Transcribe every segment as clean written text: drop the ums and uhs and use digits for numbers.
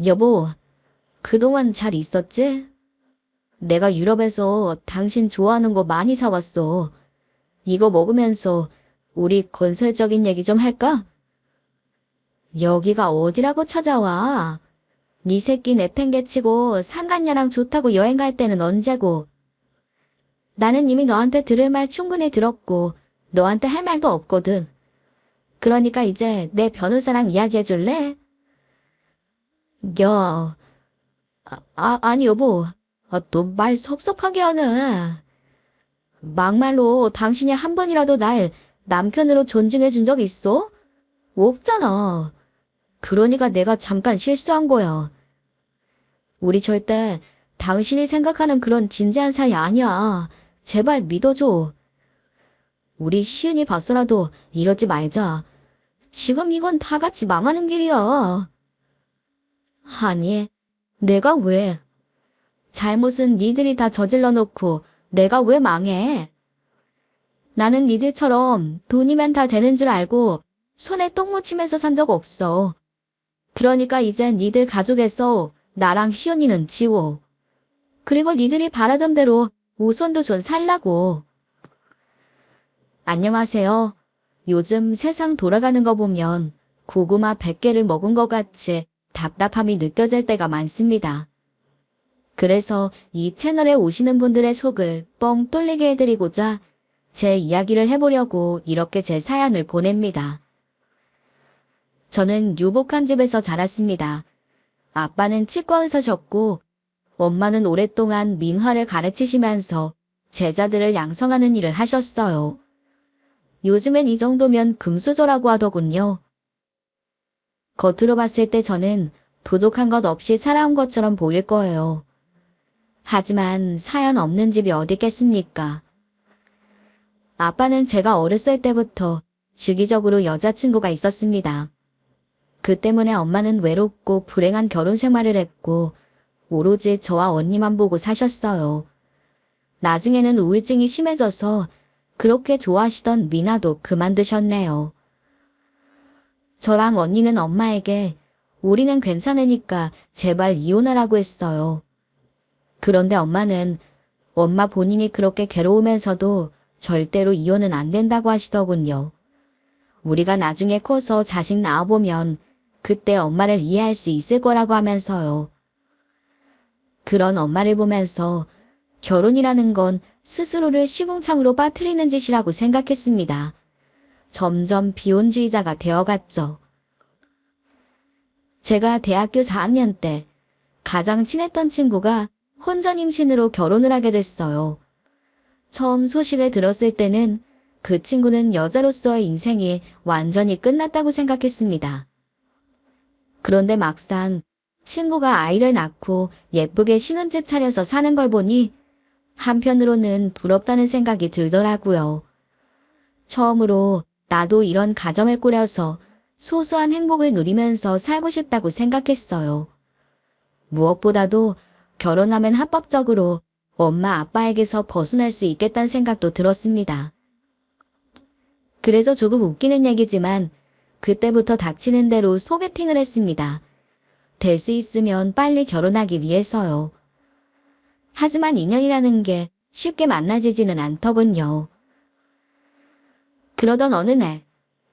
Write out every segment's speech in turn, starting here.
여보, 그동안 잘 있었지? 내가 유럽에서 당신 좋아하는 거 많이 사왔어. 이거 먹으면서 우리 건설적인 얘기 좀 할까? 여기가 어디라고 찾아와? 네 새끼 내팽개치고 상간녀랑 좋다고 여행 갈 때는 언제고? 나는 이미 너한테 들을 말 충분히 들었고 너한테 할 말도 없거든. 그러니까 이제 내 변호사랑 이야기해 줄래? 야, 아니 여보, 너 말 섭섭하게 하네. 막말로 당신이 한 번이라도 날 남편으로 존중해 준 적 있어? 없잖아. 그러니까 내가 잠깐 실수한 거야. 우리 절대 당신이 생각하는 그런 진지한 사이 아니야. 제발 믿어줘. 우리 시은이 봤어라도 이러지 말자. 지금 이건 다 같이 망하는 길이야. 아니, 내가 왜? 잘못은 니들이 다 저질러 놓고 내가 왜 망해? 나는 니들처럼 돈이면 다 되는 줄 알고 손에 똥 묻히면서 산 적 없어. 그러니까 이젠 니들 가족에서 나랑 희연이는 지워. 그리고 니들이 바라던 대로 우선도 좀 살라고. 안녕하세요. 요즘 세상 돌아가는 거 보면 고구마 100개를 먹은 것 같이 답답함이 느껴질 때가 많습니다. 그래서 이 채널에 오시는 분들의 속을 뻥 뚫리게 해드리고자 제 이야기를 해보려고 이렇게 제 사연을 보냅니다. 저는 유복한 집에서 자랐습니다. 아빠는 치과 의사셨고 엄마는 오랫동안 민화를 가르치시면서 제자들을 양성하는 일을 하셨어요. 요즘엔 이 정도면 금수저라고 하더군요. 겉으로 봤을 때 저는 부족한 것 없이 살아온 것처럼 보일 거예요. 하지만 사연 없는 집이 어디 있겠습니까? 아빠는 제가 어렸을 때부터 주기적으로 여자친구가 있었습니다. 그 때문에 엄마는 외롭고 불행한 결혼 생활을 했고 오로지 저와 언니만 보고 사셨어요. 나중에는 우울증이 심해져서 그렇게 좋아하시던 미나도 그만두셨네요. 저랑 언니는 엄마에게 우리는 괜찮으니까 제발 이혼하라고 했어요. 그런데 엄마는 엄마 본인이 그렇게 괴로우면서도 절대로 이혼은 안 된다고 하시더군요. 우리가 나중에 커서 자식 낳아보면 그때 엄마를 이해할 수 있을 거라고 하면서요. 그런 엄마를 보면서 결혼이라는 건 스스로를 시궁창으로 빠뜨리는 짓이라고 생각했습니다. 점점 비혼주의자가 되어갔죠. 제가 대학교 4학년 때 가장 친했던 친구가 혼전 임신으로 결혼을 하게 됐어요. 처음 소식을 들었을 때는 그 친구는 여자로서의 인생이 완전히 끝났다고 생각했습니다. 그런데 막상 친구가 아이를 낳고 예쁘게 신혼집 차려서 사는 걸 보니 한편으로는 부럽다는 생각이 들더라고요. 처음으로 나도 이런 가정을 꾸려서 소소한 행복을 누리면서 살고 싶다고 생각했어요. 무엇보다도 결혼하면 합법적으로 엄마 아빠에게서 벗어날 수 있겠다는 생각도 들었습니다. 그래서 조금 웃기는 얘기지만 그때부터 닥치는 대로 소개팅을 했습니다. 될 수 있으면 빨리 결혼하기 위해서요. 하지만 인연이라는 게 쉽게 만나지지는 않더군요. 그러던 어느 날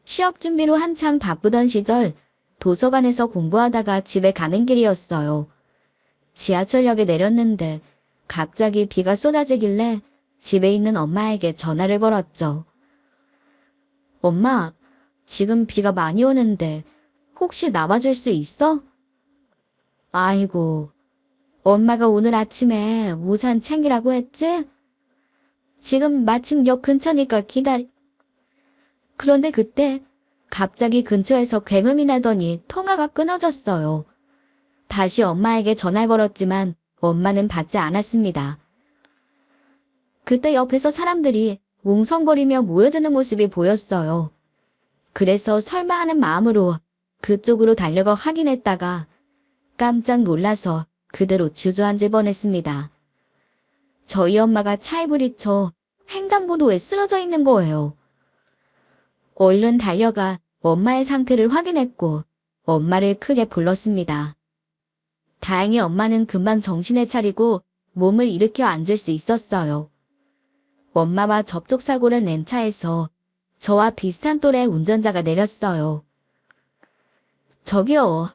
취업 준비로 한창 바쁘던 시절 도서관에서 공부하다가 집에 가는 길이었어요. 지하철역에 내렸는데 갑자기 비가 쏟아지길래 집에 있는 엄마에게 전화를 걸었죠. 엄마, 지금 비가 많이 오는데 혹시 나와줄 수 있어? 아이고, 엄마가 오늘 아침에 우산 챙기라고 했지? 지금 마침 역 근처니까 그런데 그때 갑자기 근처에서 굉음이 나더니 통화가 끊어졌어요. 다시 엄마에게 전화를 걸었지만 엄마는 받지 않았습니다. 그때 옆에서 사람들이 웅성거리며 모여드는 모습이 보였어요. 그래서 설마 하는 마음으로 그쪽으로 달려가 확인했다가 깜짝 놀라서 그대로 주저앉을 뻔했습니다. 저희 엄마가 차에 부딪혀 횡단보도에 쓰러져 있는 거예요. 얼른 달려가 엄마의 상태를 확인했고 엄마를 크게 불렀습니다. 다행히 엄마는 금방 정신을 차리고 몸을 일으켜 앉을 수 있었어요. 엄마와 접촉사고를 낸 차에서 저와 비슷한 또래 운전자가 내렸어요. 저기요.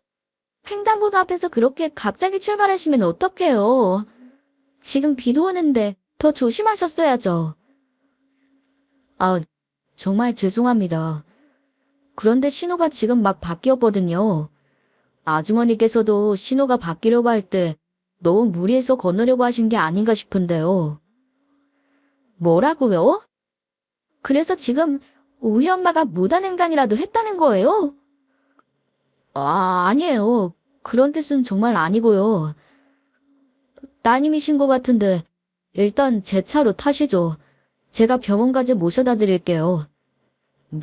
횡단보도 앞에서 그렇게 갑자기 출발하시면 어떡해요. 지금 비도 오는데 더 조심하셨어야죠. 아, 정말 죄송합니다. 그런데 신호가 지금 막 바뀌었거든요. 아주머니께서도 신호가 바뀌려고 할 때 너무 무리해서 건너려고 하신 게 아닌가 싶은데요. 뭐라고요? 그래서 지금 우리 엄마가 무단횡단이라도 했다는 거예요? 아니에요. 그런 뜻은 정말 아니고요. 따님이신 것 같은데 일단 제 차로 타시죠. 제가 병원까지 모셔다 드릴게요.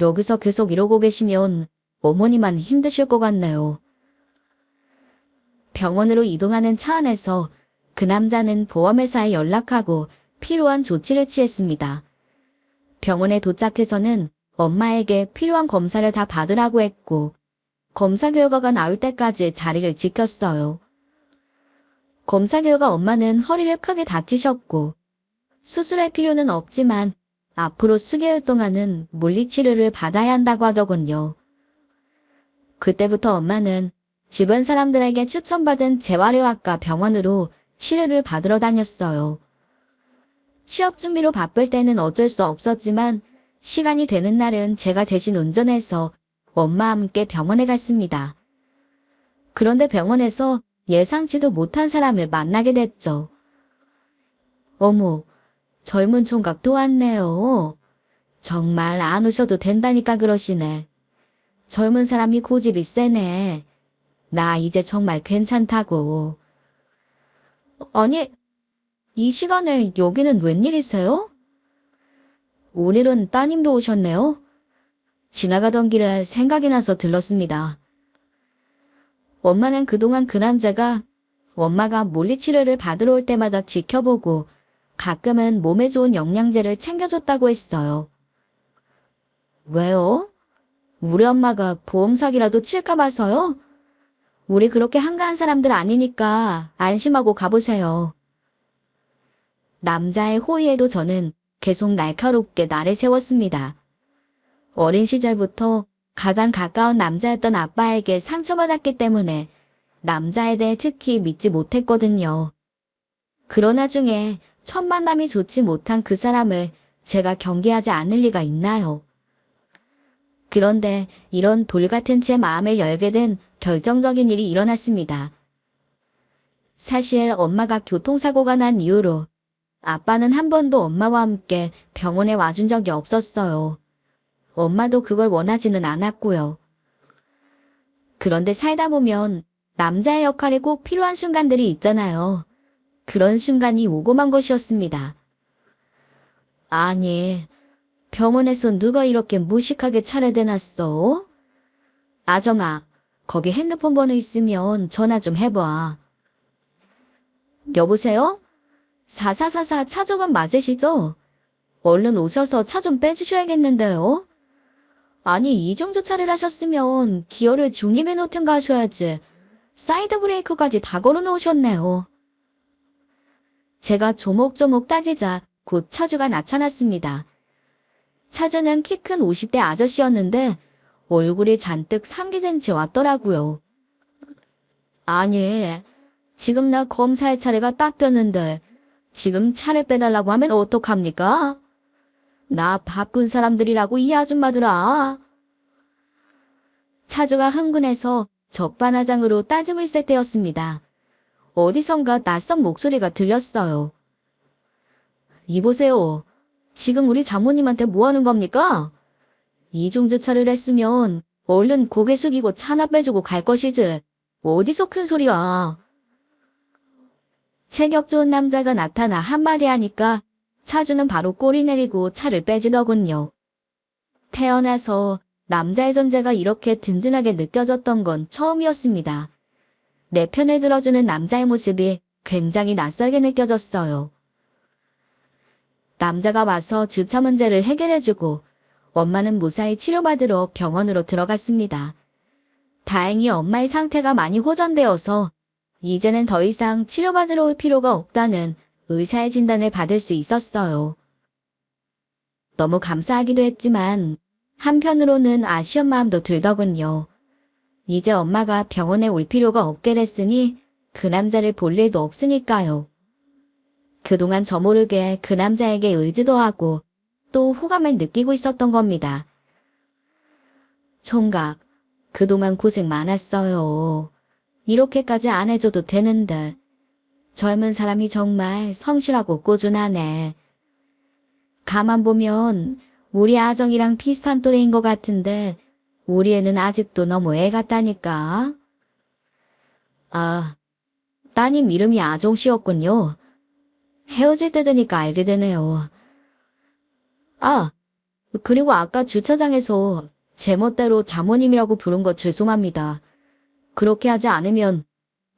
여기서 계속 이러고 계시면 어머니만 힘드실 것 같네요. 병원으로 이동하는 차 안에서 그 남자는 보험회사에 연락하고 필요한 조치를 취했습니다. 병원에 도착해서는 엄마에게 필요한 검사를 다 받으라고 했고 검사 결과가 나올 때까지 자리를 지켰어요. 검사 결과 엄마는 허리를 크게 다치셨고 수술할 필요는 없지만 앞으로 수개월 동안은 물리치료를 받아야 한다고 하더군요. 그때부터 엄마는 주변 사람들에게 추천받은 재활의학과 병원으로 치료를 받으러 다녔어요. 취업 준비로 바쁠 때는 어쩔 수 없었지만 시간이 되는 날은 제가 대신 운전해서 엄마와 함께 병원에 갔습니다. 그런데 병원에서 예상치도 못한 사람을 만나게 됐죠. 어머, 젊은 총각 또 왔네요. 정말 안 오셔도 된다니까 그러시네. 젊은 사람이 고집이 세네. 나 이제 정말 괜찮다고. 아니, 이 시간에 여기는 웬일이세요? 오늘은 따님도 오셨네요. 지나가던 길에 생각이 나서 들렀습니다. 엄마는 그동안 그 남자가 엄마가 물리치료를 받으러 올 때마다 지켜보고 가끔은 몸에 좋은 영양제를 챙겨줬다고 했어요. 왜요? 우리 엄마가 보험 사기라도 칠까 봐서요? 우리 그렇게 한가한 사람들 아니니까 안심하고 가보세요. 남자의 호의에도 저는 계속 날카롭게 날을 세웠습니다. 어린 시절부터 가장 가까운 남자였던 아빠에게 상처받았기 때문에 남자에 대해 특히 믿지 못했거든요. 그러나 중에 첫 만남이 좋지 못한 그 사람을 제가 경계하지 않을 리가 있나요? 그런데 이런 돌같은 제 마음을 열게 된 결정적인 일이 일어났습니다. 사실 엄마가 교통사고가 난 이후로 아빠는 한 번도 엄마와 함께 병원에 와준 적이 없었어요. 엄마도 그걸 원하지는 않았고요. 그런데 살다 보면 남자의 역할이 꼭 필요한 순간들이 있잖아요. 그런 순간이 오고만 것이었습니다. 아니, 병원에서 누가 이렇게 무식하게 차를 대놨어? 아정아, 거기 핸드폰 번호 있으면 전화 좀 해봐. 여보세요? 4444 차주분 맞으시죠? 얼른 오셔서 차 좀 빼주셔야겠는데요. 아니, 이중주차를 하셨으면 기어를 중립에 놓든가 하셔야지. 사이드 브레이크까지 다 걸어놓으셨네요. 제가 조목조목 따지자 곧 차주가 나타났습니다. 차주는 키 큰 50대 아저씨였는데 얼굴이 잔뜩 상기된 채 왔더라고요. 아니, 지금 나 검사할 차례가 딱 됐는데 지금 차를 빼달라고 하면 어떡합니까? 나 바쁜 사람들이라고 이 아줌마들아. 차주가 흥분해서 적반하장으로 따짐을 쓸 때였습니다. 어디선가 낯선 목소리가 들렸어요. 이보세요. 지금 우리 장모님한테 뭐 하는 겁니까? 이중주차를 했으면 얼른 고개 숙이고 차나 빼주고 갈 것이지. 어디서 큰 소리야. 체격 좋은 남자가 나타나 한마디 하니까 차주는 바로 꼬리 내리고 차를 빼주더군요. 태어나서 남자의 존재가 이렇게 든든하게 느껴졌던 건 처음이었습니다. 내 편을 들어주는 남자의 모습이 굉장히 낯설게 느껴졌어요. 남자가 와서 주차 문제를 해결해주고 엄마는 무사히 치료받으러 병원으로 들어갔습니다. 다행히 엄마의 상태가 많이 호전되어서 이제는 더 이상 치료받으러 올 필요가 없다는 의사의 진단을 받을 수 있었어요. 너무 감사하기도 했지만 한편으로는 아쉬운 마음도 들더군요. 이제 엄마가 병원에 올 필요가 없게 됐으니 그 남자를 볼 일도 없으니까요. 그동안 저 모르게 그 남자에게 의지도 하고 또 호감을 느끼고 있었던 겁니다. 총각, 그동안 고생 많았어요. 이렇게까지 안 해줘도 되는데. 젊은 사람이 정말 성실하고 꾸준하네. 가만 보면 우리 아정이랑 비슷한 또래인 것 같은데 우리 애는 아직도 너무 애 같다니까. 아, 따님 이름이 아정씨였군요. 헤어질 때 되니까 알게 되네요. 아, 그리고 아까 주차장에서 제멋대로 자모님이라고 부른 거 죄송합니다. 그렇게 하지 않으면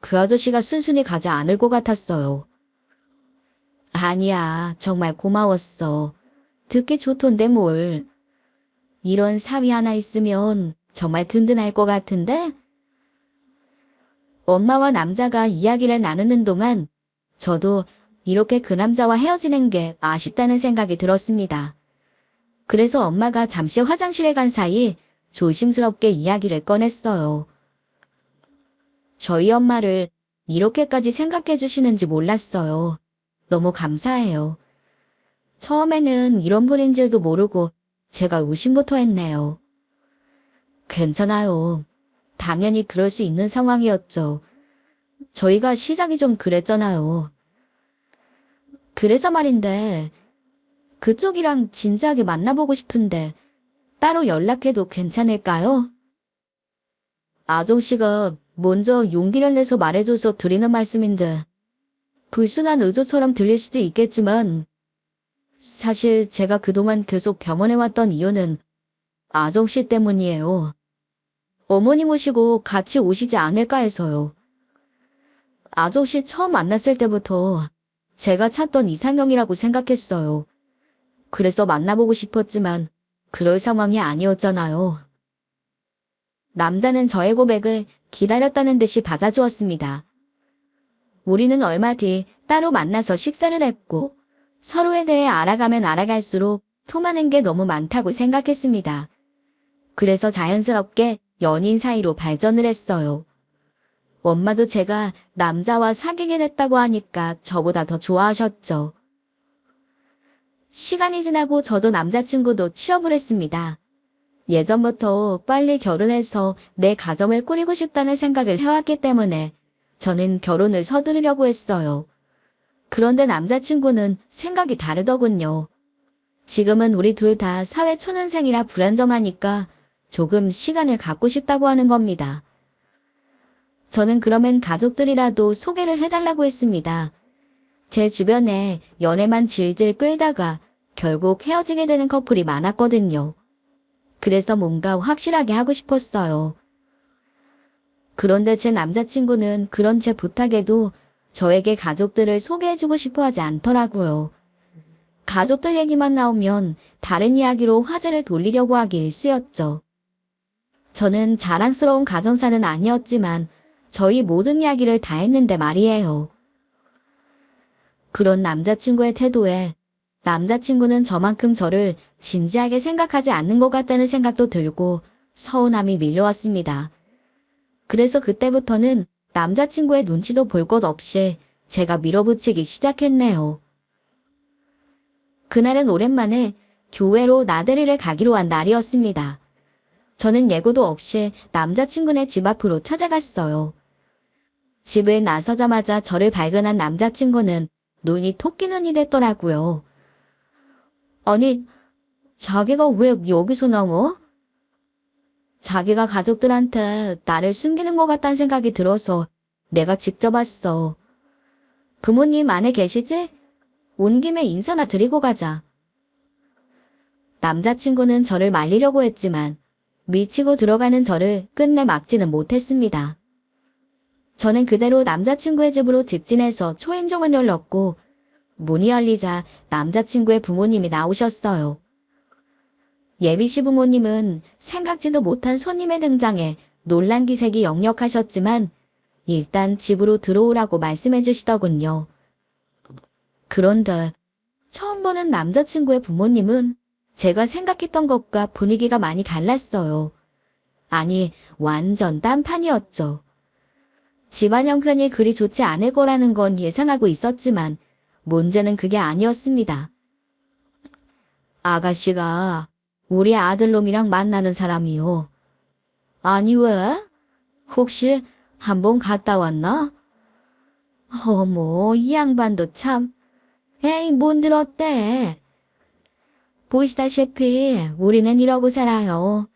그 아저씨가 순순히 가지 않을 것 같았어요. 아니야, 정말 고마웠어. 듣기 좋던데 뭘. 이런 사위 하나 있으면 정말 든든할 것 같은데? 엄마와 남자가 이야기를 나누는 동안 저도 이렇게 그 남자와 헤어지는 게 아쉽다는 생각이 들었습니다. 그래서 엄마가 잠시 화장실에 간 사이 조심스럽게 이야기를 꺼냈어요. 저희 엄마를 이렇게까지 생각해 주시는지 몰랐어요. 너무 감사해요. 처음에는 이런 분인 줄도 모르고 제가 의심부터 했네요. 괜찮아요. 당연히 그럴 수 있는 상황이었죠. 저희가 시작이 좀 그랬잖아요. 그래서 말인데 그쪽이랑 진지하게 만나보고 싶은데 따로 연락해도 괜찮을까요? 아정씨가 먼저 용기를 내서 말해줘서 드리는 말씀인데 불순한 의도처럼 들릴 수도 있겠지만 사실 제가 그동안 계속 병원에 왔던 이유는 아정씨 때문이에요. 어머니 모시고 같이 오시지 않을까 해서요. 아정씨 처음 만났을 때부터 제가 찾던 이상형이라고 생각했어요. 그래서 만나보고 싶었지만 그럴 상황이 아니었잖아요. 남자는 저의 고백을 기다렸다는 듯이 받아주었습니다. 우리는 얼마 뒤 따로 만나서 식사를 했고 서로에 대해 알아가면 알아갈수록 통하는 게 너무 많다고 생각했습니다. 그래서 자연스럽게 연인 사이로 발전을 했어요. 엄마도 제가 남자와 사귀게 됐다고 하니까 저보다 더 좋아하셨죠. 시간이 지나고 저도 남자친구도 취업을 했습니다. 예전부터 빨리 결혼해서 내 가정을 꾸리고 싶다는 생각을 해왔기 때문에 저는 결혼을 서두르려고 했어요. 그런데 남자친구는 생각이 다르더군요. 지금은 우리 둘 다 사회 초년생이라 불안정하니까 조금 시간을 갖고 싶다고 하는 겁니다. 저는 그러면 가족들이라도 소개를 해달라고 했습니다. 제 주변에 연애만 질질 끌다가 결국 헤어지게 되는 커플이 많았거든요. 그래서 뭔가 확실하게 하고 싶었어요. 그런데 제 남자친구는 그런 제 부탁에도 저에게 가족들을 소개해주고 싶어 하지 않더라고요. 가족들 얘기만 나오면 다른 이야기로 화제를 돌리려고 하기 일쑤였죠. 저는 자랑스러운 가정사는 아니었지만 저희 모든 이야기를 다 했는데 말이에요. 그런 남자친구의 태도에 남자친구는 저만큼 저를 진지하게 생각하지 않는 것 같다는 생각도 들고 서운함이 밀려왔습니다. 그래서 그때부터는 남자친구의 눈치도 볼 것 없이 제가 밀어붙이기 시작했네요. 그날은 오랜만에 교회로 나들이를 가기로 한 날이었습니다. 저는 예고도 없이 남자친구네 집 앞으로 찾아갔어요. 집을 나서자마자 저를 발견한 남자친구는 눈이 토끼 눈이 됐더라고요. 아니, 자기가 왜 여기서 나와? 자기가 가족들한테 나를 숨기는 것 같다는 생각이 들어서 내가 직접 왔어. 부모님 안에 계시지? 온 김에 인사나 드리고 가자. 남자친구는 저를 말리려고 했지만 미치고 들어가는 저를 끝내 막지는 못했습니다. 저는 그대로 남자친구의 집으로 직진해서 초인종을 눌렀고 문이 열리자 남자친구의 부모님이 나오셨어요. 예비 시부모님은 생각지도 못한 손님의 등장에 놀란 기색이 역력하셨지만 일단 집으로 들어오라고 말씀해 주시더군요. 그런데 처음 보는 남자친구의 부모님은 제가 생각했던 것과 분위기가 많이 달랐어요. 아니, 완전 딴판이었죠. 집안 형편이 그리 좋지 않을 거라는 건 예상하고 있었지만 문제는 그게 아니었습니다. 아가씨가 우리 아들놈이랑 만나는 사람이요. 아니 왜? 혹시 한번 갔다 왔나? 어머, 이 양반도 참. 에이, 뭔 들었대. 보시다시피 우리는 이러고 살아요.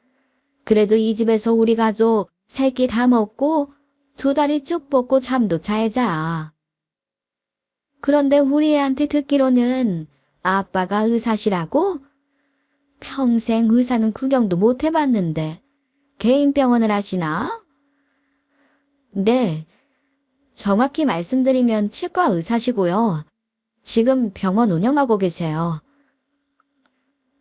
그래도 이 집에서 우리 가족 세 끼 다 먹고 두 다리 쭉 뻗고 잠도 잘 자. 그런데 우리 애한테 듣기로는 아빠가 의사시라고? 평생 의사는 구경도 못 해봤는데 개인 병원을 하시나? 네, 정확히 말씀드리면 치과 의사시고요. 지금 병원 운영하고 계세요.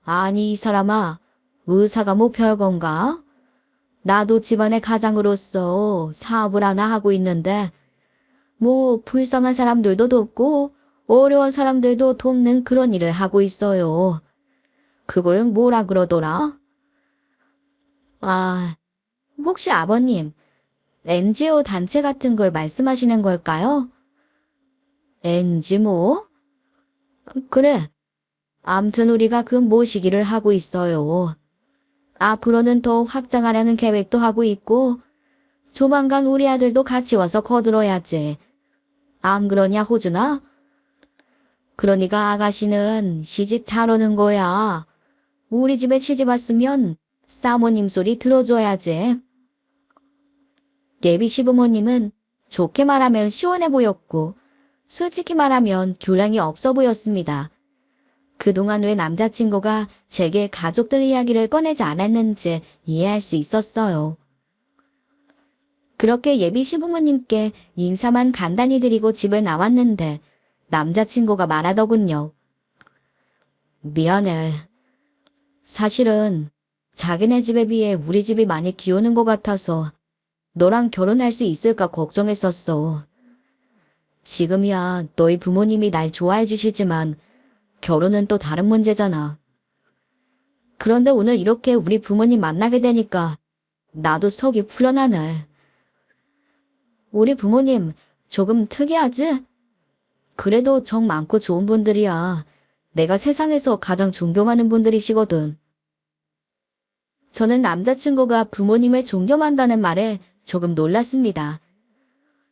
아니 이 사람아, 의사가 뭐 별건가? 나도 집안의 가장으로서 사업을 하나 하고 있는데 뭐 불쌍한 사람들도 돕고 어려운 사람들도 돕는 그런 일을 하고 있어요. 그걸 뭐라 그러더라? 아, 혹시 아버님 NGO 단체 같은 걸 말씀하시는 걸까요? NG 뭐? 그래. 암튼 우리가 그 모시기를 하고 있어요. 앞으로는 더 확장하려는 계획도 하고 있고 조만간 우리 아들도 같이 와서 거들어야지. 안 그러냐 호준아? 그러니까 아가씨는 시집 잘 오는 거야. 우리 집에 시집 왔으면 사모님 소리 들어줘야지. 예비 시부모님은 좋게 말하면 시원해 보였고 솔직히 말하면 교량이 없어 보였습니다. 그동안 왜 남자친구가 제게 가족들 이야기를 꺼내지 않았는지 이해할 수 있었어요. 그렇게 예비 시부모님께 인사만 간단히 드리고 집을 나왔는데 남자친구가 말하더군요. 미안해. 사실은 자기네 집에 비해 우리 집이 많이 기우는 것 같아서 너랑 결혼할 수 있을까 걱정했었어. 지금이야 너희 부모님이 날 좋아해 주시지만 결혼은 또 다른 문제잖아. 그런데 오늘 이렇게 우리 부모님 만나게 되니까 나도 속이 풀어나네. 우리 부모님 조금 특이하지? 그래도 정 많고 좋은 분들이야. 내가 세상에서 가장 존경하는 분들이시거든. 저는 남자친구가 부모님을 존경한다는 말에 조금 놀랐습니다.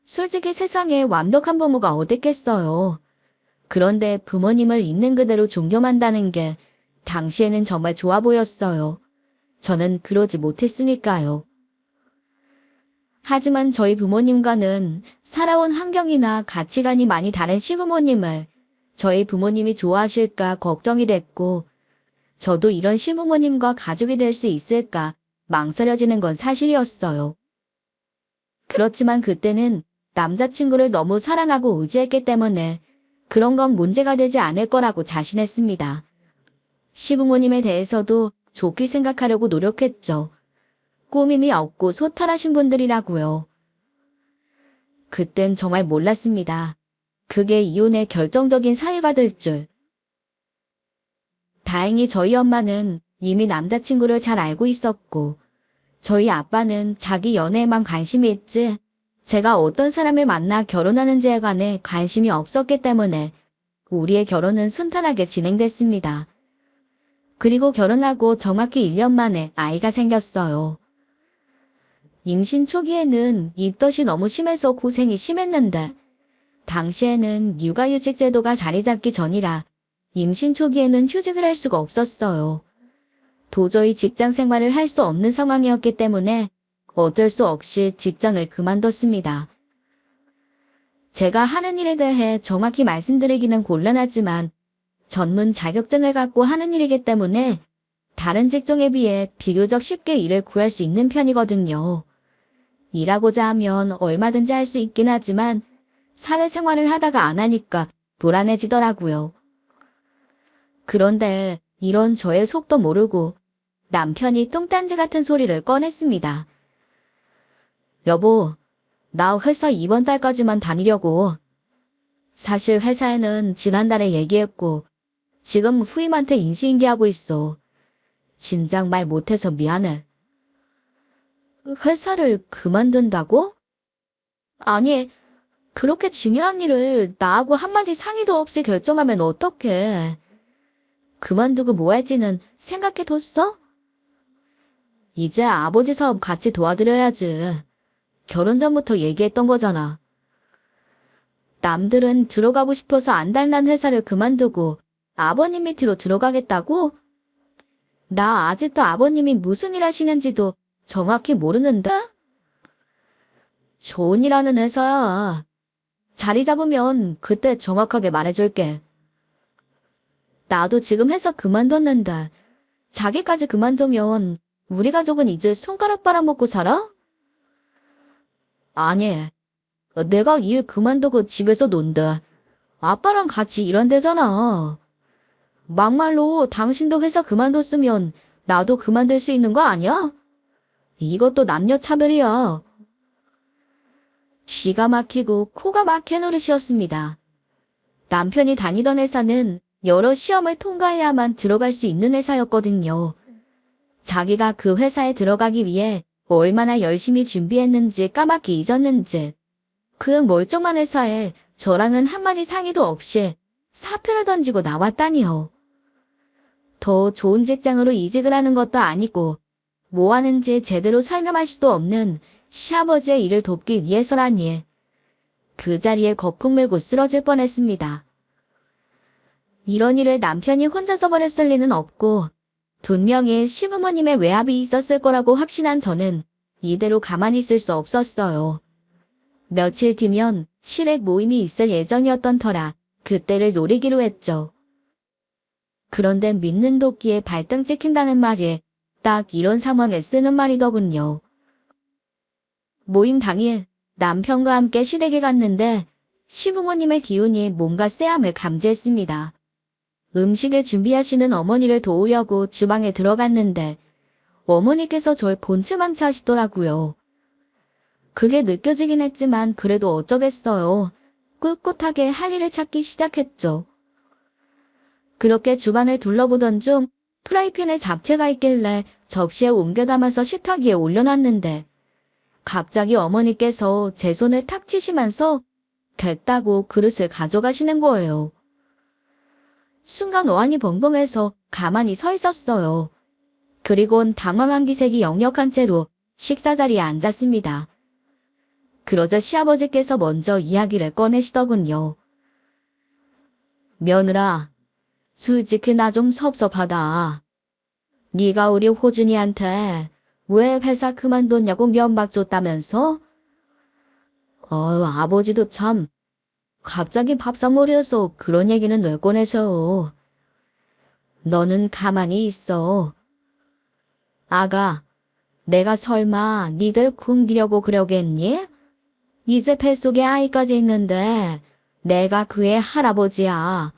솔직히 세상에 완벽한 부모가 어딨겠어요. 그런데 부모님을 있는 그대로 존경한다는 게 당시에는 정말 좋아 보였어요. 저는 그러지 못했으니까요. 하지만 저희 부모님과는 살아온 환경이나 가치관이 많이 다른 시부모님을 저희 부모님이 좋아하실까 걱정이 됐고 저도 이런 시부모님과 가족이 될 수 있을까 망설여지는 건 사실이었어요. 그렇지만 그때는 남자친구를 너무 사랑하고 의지했기 때문에 그런 건 문제가 되지 않을 거라고 자신했습니다. 시부모님에 대해서도 좋게 생각하려고 노력했죠. 꾸밈이 없고 소탈하신 분들이라고요. 그땐 정말 몰랐습니다. 그게 이혼의 결정적인 사유가 될 줄. 다행히 저희 엄마는 이미 남자친구를 잘 알고 있었고 저희 아빠는 자기 연애에만 관심이 있지 제가 어떤 사람을 만나 결혼하는지에 관해 관심이 없었기 때문에 우리의 결혼은 순탄하게 진행됐습니다. 그리고 결혼하고 정확히 1년 만에 아이가 생겼어요. 임신 초기에는 입덧이 너무 심해서 고생이 심했는데 당시에는 육아휴직 제도가 자리 잡기 전이라 임신 초기에는 휴직을 할 수가 없었어요. 도저히 직장 생활을 할 수 없는 상황이었기 때문에 어쩔 수 없이 직장을 그만뒀습니다. 제가 하는 일에 대해 정확히 말씀드리기는 곤란하지만 전문 자격증을 갖고 하는 일이기 때문에 다른 직종에 비해 비교적 쉽게 일을 구할 수 있는 편이거든요. 일하고자 하면 얼마든지 할 수 있긴 하지만 사회생활을 하다가 안 하니까 불안해지더라고요. 그런데 이런 저의 속도 모르고 남편이 똥딴지 같은 소리를 꺼냈습니다. 여보, 나 회사 이번 달까지만 다니려고. 사실 회사에는 지난달에 얘기했고 지금 후임한테 인수인계하고 있어. 진작 말 못해서 미안해. 회사를 그만둔다고? 아니, 그렇게 중요한 일을 나하고 한마디 상의도 없이 결정하면 어떡해. 그만두고 뭐 할지는 생각해뒀어? 이제 아버지 사업 같이 도와드려야지. 결혼 전부터 얘기했던 거잖아. 남들은 들어가고 싶어서 안달난 회사를 그만두고 아버님 밑으로 들어가겠다고? 나 아직도 아버님이 무슨 일 하시는지도 정확히 모르는데? 좋은 일 하는 회사야. 자리 잡으면 그때 정확하게 말해줄게. 나도 지금 회사 그만뒀는데 자기까지 그만두면 우리 가족은 이제 손가락 빨아먹고 살아? 아니, 내가 일 그만두고 집에서 논다. 아빠랑 같이 일한대잖아. 막말로 당신도 회사 그만뒀으면 나도 그만둘 수 있는 거 아니야? 이것도 남녀 차별이야. 쥐가 막히고 코가 막힌 노릇이었습니다. 남편이 다니던 회사는 여러 시험을 통과해야만 들어갈 수 있는 회사였거든요. 자기가 그 회사에 들어가기 위해 얼마나 열심히 준비했는지 까맣게 잊었는지 그 멀쩡한 회사에 저랑은 한마디 상의도 없이 사표를 던지고 나왔다니요. 더 좋은 직장으로 이직을 하는 것도 아니고 뭐 하는지 제대로 설명할 수도 없는 시아버지의 일을 돕기 위해서라니. 그 자리에 거품 물고 쓰러질 뻔했습니다. 이런 일을 남편이 혼자서 벌였을 리는 없고 분명히 시부모님의 외압이 있었을 거라고 확신한 저는 이대로 가만히 있을 수 없었어요. 며칠 뒤면 시댁 모임이 있을 예정이었던 터라 그때를 노리기로 했죠. 그런데 믿는 도끼에 발등 찍힌다는 말이 딱 이런 상황에 쓰는 말이더군요. 모임 당일 남편과 함께 시댁에 갔는데 시부모님의 기운이 뭔가 쎄함을 감지했습니다. 음식을 준비하시는 어머니를 도우려고 주방에 들어갔는데 어머니께서 절 본체망치 하시더라고요. 그게 느껴지긴 했지만 그래도 어쩌겠어요. 꿋꿋하게 할 일을 찾기 시작했죠. 그렇게 주방을 둘러보던 중 프라이팬에 잡채가 있길래 접시에 옮겨 담아서 식탁 위에 올려놨는데 갑자기 어머니께서 제 손을 탁 치시면서 됐다고 그릇을 가져가시는 거예요. 순간 어안이 벙벙해서 가만히 서 있었어요. 그리곤 당황한 기색이 역력한 채로 식사 자리에 앉았습니다. 그러자 시아버지께서 먼저 이야기를 꺼내시더군요. 며느라, 솔직히 나 좀 섭섭하다. 네가 우리 호준이한테 왜 회사 그만뒀냐고 면박 줬다면서? 아버지도 참 갑자기 밥상머리여서 그런 얘기는 왜 꺼내셔. 너는 가만히 있어. 아가, 내가 설마 니들 굶기려고 그러겠니? 이제 뱃속에 아이까지 있는데 내가 그의 할아버지야.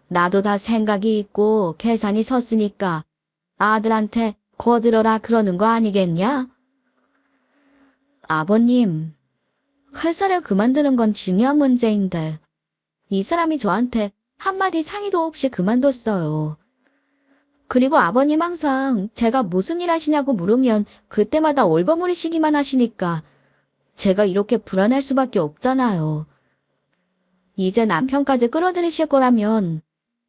나도 다 생각이 있고 계산이 섰으니까 아들한테 거들어라 그러는 거 아니겠냐? 아버님, 회사를 그만두는 건 중요한 문제인데 이 사람이 저한테 한마디 상의도 없이 그만뒀어요. 그리고 아버님 항상 제가 무슨 일 하시냐고 물으면 그때마다 얼버무리시기만 하시니까 제가 이렇게 불안할 수밖에 없잖아요. 이제 남편까지 끌어들이실 거라면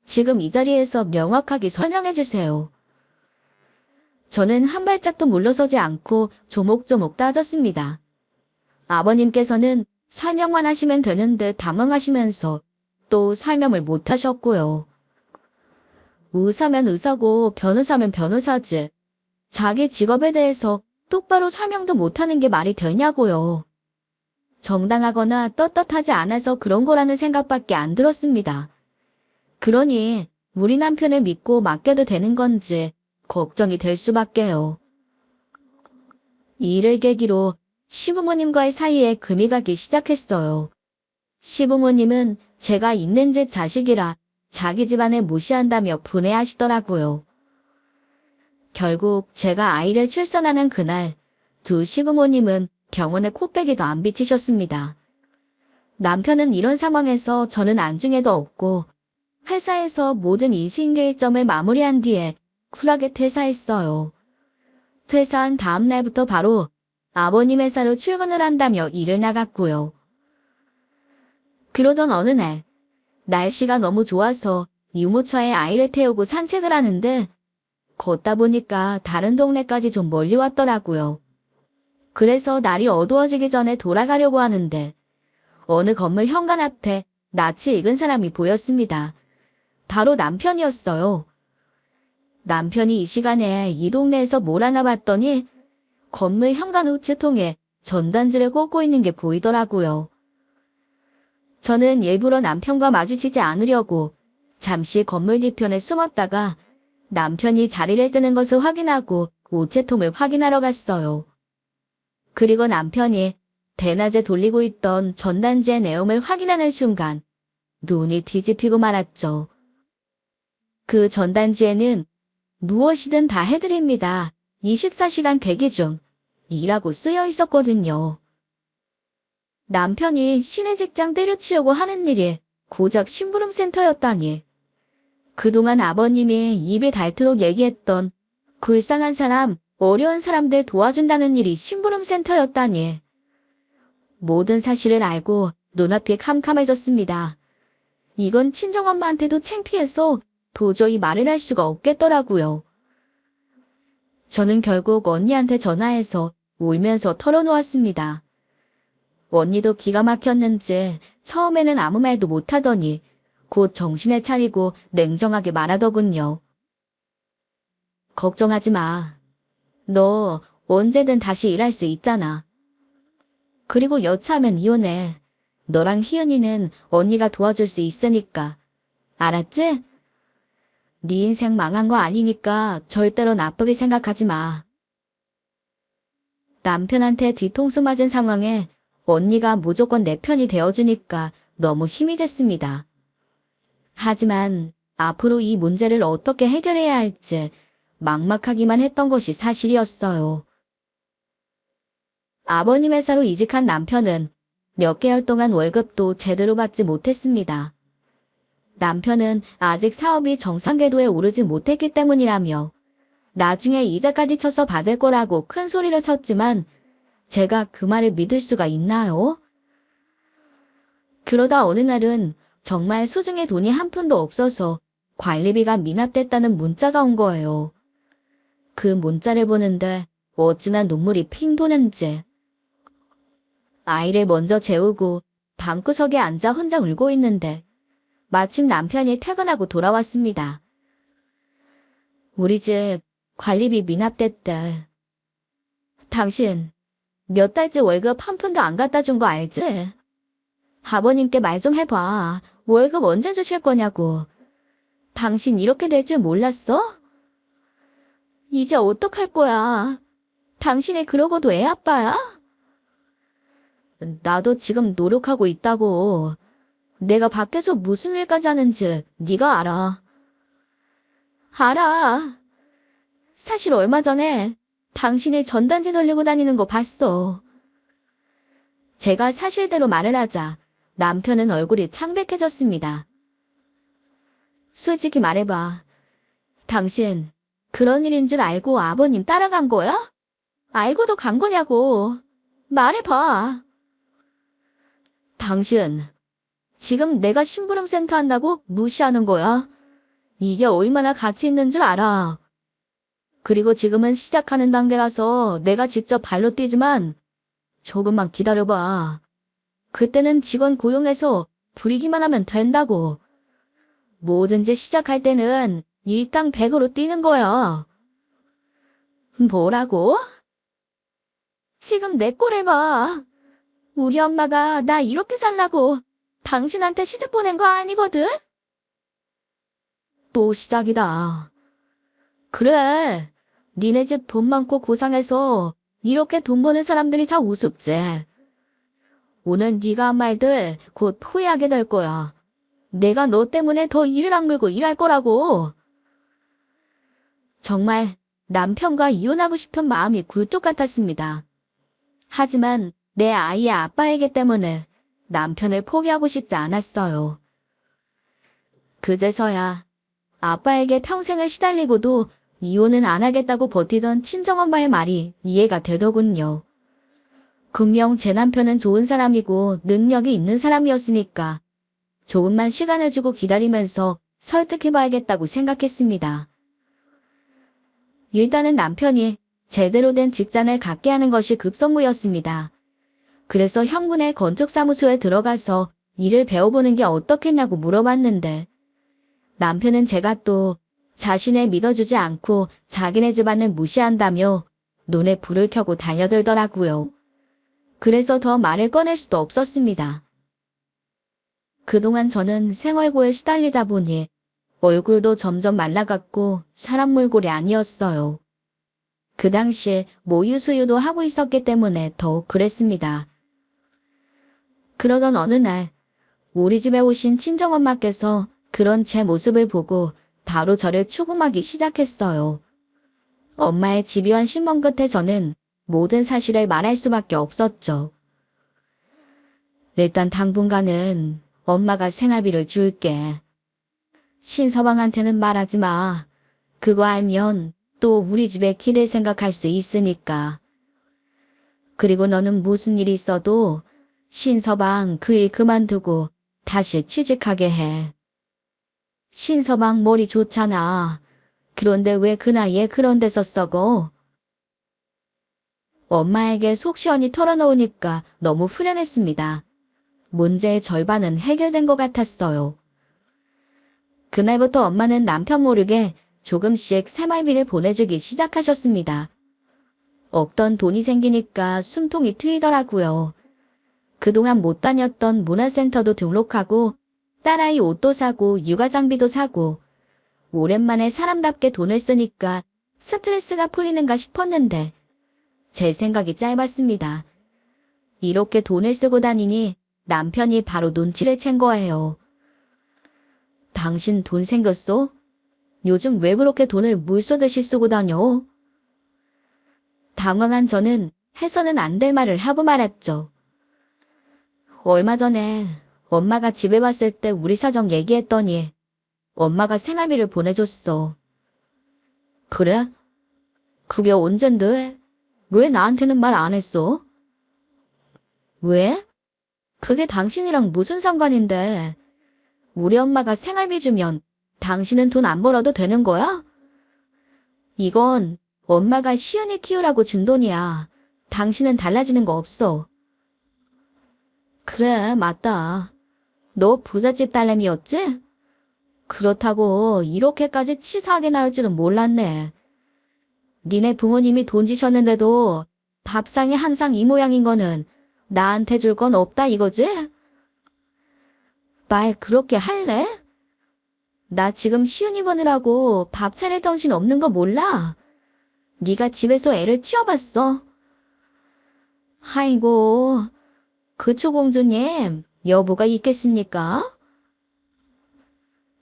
지금 이 자리에서 명확하게 설명해 주세요. 저는 한 발짝도 물러서지 않고 조목조목 따졌습니다. 아버님께서는 설명만 하시면 되는 듯 당황하시면서 또 설명을 못 하셨고요. 의사면 의사고 변호사면 변호사지. 자기 직업에 대해서 똑바로 설명도 못하는 게 말이 되냐고요. 정당하거나 떳떳하지 않아서 그런 거라는 생각밖에 안 들었습니다. 그러니 우리 남편을 믿고 맡겨도 되는 건지 걱정이 될 수밖에요. 이 일을 계기로 시부모님과의 사이에 금이 가기 시작했어요. 시부모님은 제가 있는 집 자식이라 자기 집안을 무시한다며 분해하시더라고요. 결국 제가 아이를 출산하는 그날 두 시부모님은 병원에 코빼기도 안 비치셨습니다. 남편은 이런 상황에서 저는 안중에도 없고 회사에서 모든 인수인계일점을 마무리한 뒤에 쿨하게 퇴사했어요. 퇴사한 다음 날부터 바로 아버님 회사로 출근을 한다며 일을 나갔고요. 그러던 어느 날 날씨가 너무 좋아서 유모차에 아이를 태우고 산책을 하는데 걷다 보니까 다른 동네까지 좀 멀리 왔더라고요. 그래서 날이 어두워지기 전에 돌아가려고 하는데 어느 건물 현관 앞에 낯이 익은 사람이 보였습니다. 바로 남편이었어요. 남편이 이 시간에 이 동네에서 뭘 하나 봤더니 건물 현관 우체통에 전단지를 꽂고 있는 게 보이더라고요. 저는 일부러 남편과 마주치지 않으려고 잠시 건물 뒤편에 숨었다가 남편이 자리를 뜨는 것을 확인하고 우체통을 확인하러 갔어요. 그리고 남편이 대낮에 돌리고 있던 전단지의 내용을 확인하는 순간 눈이 뒤집히고 말았죠. 그 전단지에는 무엇이든 다 해드립니다. 24시간 대기 중 이라고 쓰여 있었거든요. 남편이 시내 직장 때려치우고 하는 일이 고작 심부름센터였다니. 그동안 아버님이 입이 닳도록 얘기했던 불쌍한 사람, 어려운 사람들 도와준다는 일이 심부름센터였다니. 모든 사실을 알고 눈앞이 캄캄해졌습니다. 이건 친정엄마한테도 창피해서 도저히 말을 할 수가 없겠더라고요. 저는 결국 언니한테 전화해서 울면서 털어놓았습니다. 언니도 기가 막혔는지 처음에는 아무 말도 못하더니 곧 정신을 차리고 냉정하게 말하더군요. 걱정하지 마. 너 언제든 다시 일할 수 있잖아. 그리고 여차하면 이혼해. 너랑 희은이는 언니가 도와줄 수 있으니까. 알았지? 네 인생 망한 거 아니니까 절대로 나쁘게 생각하지 마. 남편한테 뒤통수 맞은 상황에 언니가 무조건 내 편이 되어주니까 너무 힘이 됐습니다. 하지만 앞으로 이 문제를 어떻게 해결해야 할지 막막하기만 했던 것이 사실이었어요. 아버님 회사로 이직한 남편은 몇 개월 동안 월급도 제대로 받지 못했습니다. 남편은 아직 사업이 정상 궤도에 오르지 못했기 때문이라며 나중에 이자까지 쳐서 받을 거라고 큰 소리를 쳤지만 제가 그 말을 믿을 수가 있나요? 그러다 어느 날은 정말 소중의 돈이 한 푼도 없어서 관리비가 미납됐다는 문자가 온 거예요. 그 문자를 보는데 어찌나 눈물이 핑 도는지. 아이를 먼저 재우고 방구석에 앉아 혼자 울고 있는데 마침 남편이 퇴근하고 돌아왔습니다. 우리 집 관리비 미납됐대. 당신 몇 달째 월급 한 푼도 안 갖다 준 거 알지? 아버님께 말 좀 해봐. 월급 언제 주실 거냐고. 당신 이렇게 될 줄 몰랐어? 이제 어떡할 거야? 당신이 그러고도 애 아빠야? 나도 지금 노력하고 있다고. 내가 밖에서 무슨 일까지 하는지 네가 알아. 알아. 사실 얼마 전에 당신이 전단지 돌리고 다니는 거 봤어. 제가 사실대로 말을 하자 남편은 얼굴이 창백해졌습니다. 솔직히 말해봐. 당신 그런 일인 줄 알고 아버님 따라간 거야? 알고도 간 거냐고. 말해봐. 당신 지금 내가 심부름센터 한다고 무시하는 거야? 이게 얼마나 가치 있는 줄 알아. 그리고 지금은 시작하는 단계라서 내가 직접 발로 뛰지만 조금만 기다려봐. 그때는 직원 고용해서 부리기만 하면 된다고. 뭐든지 시작할 때는 일당 100으로 뛰는 거야. 뭐라고? 지금 내 꼴을 봐. 우리 엄마가 나 이렇게 살라고 당신한테 시집 보낸 거 아니거든? 또 시작이다. 그래. 니네 집 돈 많고 고상해서 이렇게 돈 버는 사람들이 다 우습지. 오늘 네가 한 말들 곧 후회하게 될 거야. 내가 너 때문에 더 일을 악물고 일할 거라고. 정말 남편과 이혼하고 싶은 마음이 굴뚝 같았습니다. 하지만 내 아이의 아빠이기 때문에 남편을 포기하고 싶지 않았어요. 그제서야 아빠에게 평생을 시달리고도 이혼은 안 하겠다고 버티던 친정엄마의 말이 이해가 되더군요. 분명 제 남편은 좋은 사람이고 능력이 있는 사람이었으니까 조금만 시간을 주고 기다리면서 설득해봐야겠다고 생각했습니다. 일단은 남편이 제대로 된 직장을 갖게 하는 것이 급선무였습니다. 그래서 형군의 건축사무소에 들어가서 일을 배워보는 게 어떻겠냐고 물어봤는데 남편은 제가 또 자신을 믿어주지 않고 자기네 집안을 무시한다며 눈에 불을 켜고 달려들더라고요. 그래서 더 말을 꺼낼 수도 없었습니다. 그동안 저는 생활고에 시달리다 보니 얼굴도 점점 말라갔고 사람 몰골이 아니었어요. 그 당시에 모유수유도 하고 있었기 때문에 더욱 그랬습니다. 그러던 어느 날 우리 집에 오신 친정엄마께서 그런 제 모습을 보고 바로 저를 추궁하기 시작했어요. 엄마의 집요한 신문 끝에 저는 모든 사실을 말할 수밖에 없었죠. 일단 당분간은 엄마가 생활비를 줄게. 신서방한테는 말하지 마. 그거 알면 또 우리 집에 기를 생각할 수 있으니까. 그리고 너는 무슨 일이 있어도 신서방 그 일 그만두고 다시 취직하게 해. 신서방 머리 좋잖아. 그런데 왜 그 나이에 그런 데서 썩어? 엄마에게 속 시원히 털어놓으니까 너무 후련했습니다. 문제의 절반은 해결된 것 같았어요. 그날부터 엄마는 남편 모르게 조금씩 생활비를 보내주기 시작하셨습니다. 없던 돈이 생기니까 숨통이 트이더라고요. 그동안 못 다녔던 문화센터도 등록하고 딸아이 옷도 사고 육아 장비도 사고 오랜만에 사람답게 돈을 쓰니까 스트레스가 풀리는가 싶었는데 제 생각이 짧았습니다. 이렇게 돈을 쓰고 다니니 남편이 바로 눈치를 챈 거예요. 당신 돈 생겼어? 요즘 왜 그렇게 돈을 물쏘듯이 쓰고 다녀? 당황한 저는 해서는 안 될 말을 하고 말았죠. 얼마 전에 엄마가 집에 왔을 때 우리 사정 얘기했더니 엄마가 생활비를 보내줬어. 그래? 그게 언젠데? 왜 나한테는 말 안 했어? 왜? 그게 당신이랑 무슨 상관인데? 우리 엄마가 생활비 주면 당신은 돈 안 벌어도 되는 거야? 이건 엄마가 시은이 키우라고 준 돈이야. 당신은 달라지는 거 없어. 그래, 맞다. 너 부잣집 딸내미였지? 그렇다고 이렇게까지 치사하게 나올 줄은 몰랐네. 니네 부모님이 돈 지셨는데도 밥상이 항상 이 모양인 거는 나한테 줄 건 없다 이거지? 말 그렇게 할래? 나 지금 시은이 보느라고 밥 차릴 정신 없는 거 몰라? 네가 집에서 애를 키워봤어? 아이고, 그쵸 공주님, 여부가 있겠습니까?